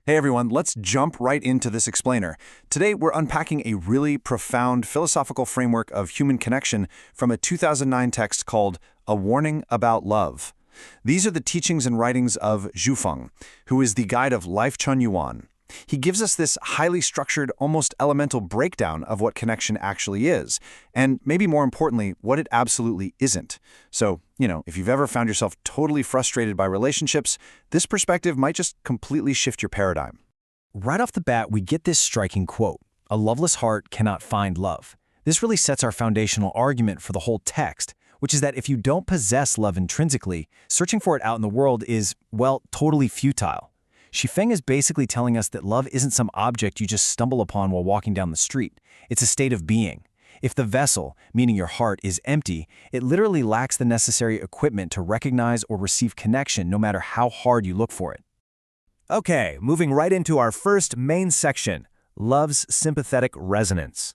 Hey everyone, let's jump right into this explainer. Today we're unpacking a really profound philosophical framework of human connection from a 2009 text called A Warning About Love. These are the teachings and writings of Zhu Feng, who is the guide of Life Chun Yuan. He gives us this highly structured, almost elemental breakdown of what connection actually is, and maybe more importantly, what it absolutely isn't. So, if you've ever found yourself totally frustrated by relationships, this perspective might just completely shift your paradigm. Right off the bat, we get this striking quote, "A loveless heart cannot find love." This really sets our foundational argument for the whole text, which is that if you don't possess love intrinsically, searching for it out in the world is, well, totally futile. Xifeng is basically telling us that love isn't some object you just stumble upon while walking down the street. It's a state of being. If the vessel, meaning your heart, is empty, it literally lacks the necessary equipment to recognize or receive connection no matter how hard you look for it. Okay, moving right into our first main section, love's sympathetic resonance.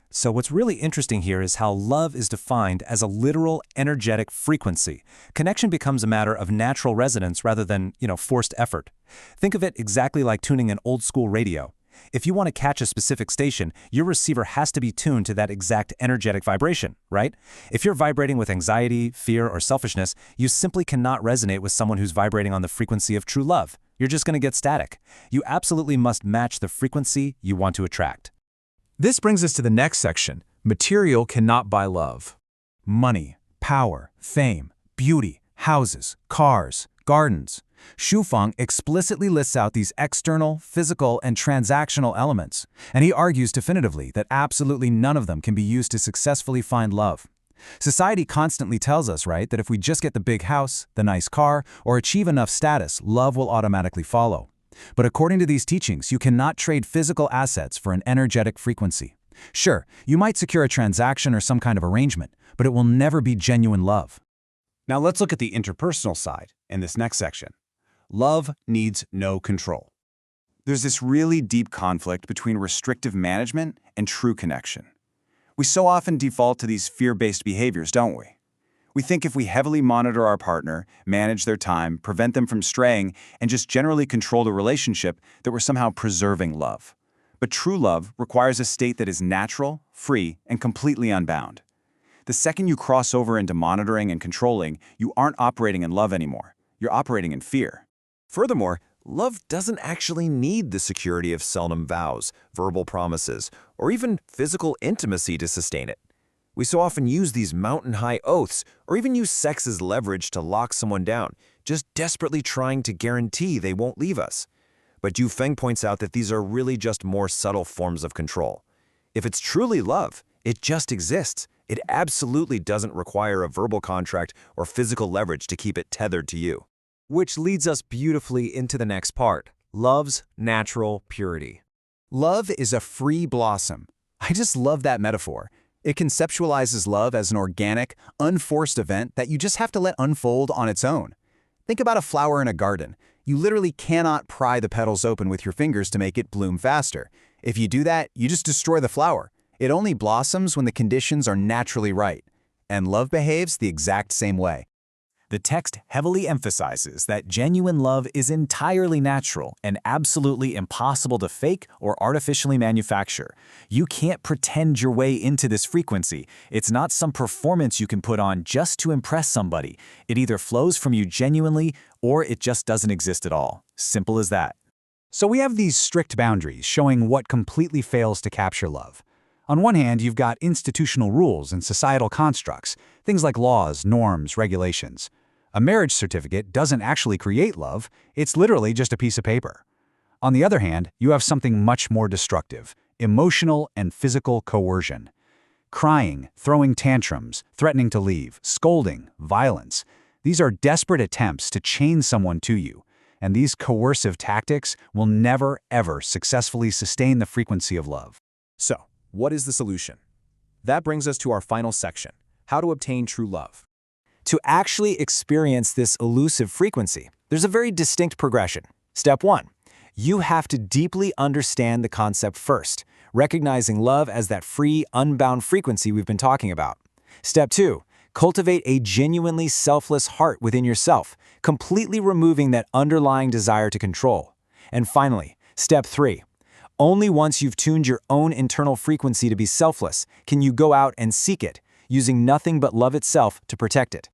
So what's really interesting here is how love is defined as a literal energetic frequency. Connection becomes a matter of natural resonance rather than, forced effort. Think of it exactly like tuning an old-school radio. If you want to catch a specific station, your receiver has to be tuned to that exact energetic vibration, right? If you're vibrating with anxiety, fear, or selfishness, you simply cannot resonate with someone who's vibrating on the frequency of true love. You're just going to get static. You absolutely must match the frequency you want to attract. This brings us to the next section. Material cannot buy love. Money, power, fame, beauty, houses, cars, gardens. Zhu Feng explicitly lists out these external, physical, and transactional elements, and he argues definitively that absolutely none of them can be used to successfully find love. Society constantly tells us, right, that if we just get the big house, the nice car, or achieve enough status, love will automatically follow. But according to these teachings, you cannot trade physical assets for an energetic frequency. Sure, you might secure a transaction or some kind of arrangement, but it will never be genuine love. Now let's look at the interpersonal side in this next section. Love needs no control. There's this really deep conflict between restrictive management and true connection. We so often default to these fear-based behaviors, don't we? We think if we heavily monitor our partner, manage their time, prevent them from straying, and just generally control the relationship, that we're somehow preserving love. But true love requires a state that is natural, free, and completely unbound. The second you cross over into monitoring and controlling, you aren't operating in love anymore. You're operating in fear. Furthermore, love doesn't actually need the security of solemn vows, verbal promises, or even physical intimacy to sustain it. We so often use these mountain-high oaths, or even use sex as leverage to lock someone down, just desperately trying to guarantee they won't leave us. But Zhu Feng points out that these are really just more subtle forms of control. If it's truly love, it just exists. It absolutely doesn't require a verbal contract or physical leverage to keep it tethered to you. Which leads us beautifully into the next part, love's natural purity. Love is a free blossom. I just love that metaphor. It conceptualizes love as an organic, unforced event that you just have to let unfold on its own. Think about a flower in a garden. You literally cannot pry the petals open with your fingers to make it bloom faster. If you do that, you just destroy the flower. It only blossoms when the conditions are naturally right. And love behaves the exact same way. The text heavily emphasizes that genuine love is entirely natural and absolutely impossible to fake or artificially manufacture. You can't pretend your way into this frequency. It's not some performance you can put on just to impress somebody. It either flows from you genuinely or it just doesn't exist at all. Simple as that. So we have these strict boundaries showing what completely fails to capture love. On one hand, you've got institutional rules and societal constructs, things like laws, norms, regulations. A marriage certificate doesn't actually create love, it's literally just a piece of paper. On the other hand, you have something much more destructive, emotional and physical coercion. Crying, throwing tantrums, threatening to leave, scolding, violence. These are desperate attempts to chain someone to you, and these coercive tactics will never, ever successfully sustain the frequency of love. So, what is the solution? That brings us to our final section, how to obtain true love. To actually experience this elusive frequency, there's a very distinct progression. Step 1. You have to deeply understand the concept first, recognizing love as that free, unbound frequency we've been talking about. Step 2. Cultivate a genuinely selfless heart within yourself, completely removing that underlying desire to control. And finally, step 3. Only once you've tuned your own internal frequency to be selfless can you go out and seek it, using nothing but love itself to protect it.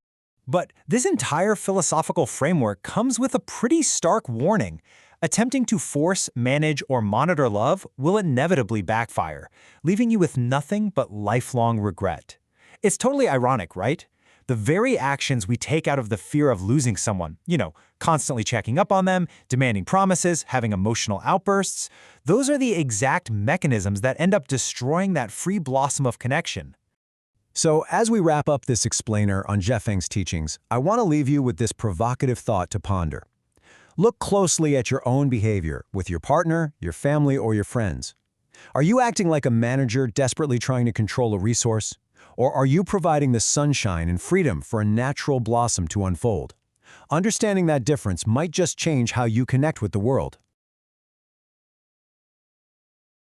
But this entire philosophical framework comes with a pretty stark warning. Attempting to force, manage, or monitor love will inevitably backfire, leaving you with nothing but lifelong regret. It's totally ironic, right? The very actions we take out of the fear of losing someone, constantly checking up on them, demanding promises, having emotional outbursts, those are the exact mechanisms that end up destroying that free blossom of connection. So, as we wrap up this explainer on Zhefeng's teachings, I want to leave you with this provocative thought to ponder. Look closely at your own behavior with your partner, your family, or your friends. Are you acting like a manager desperately trying to control a resource? Or are you providing the sunshine and freedom for a natural blossom to unfold? Understanding that difference might just change how you connect with the world.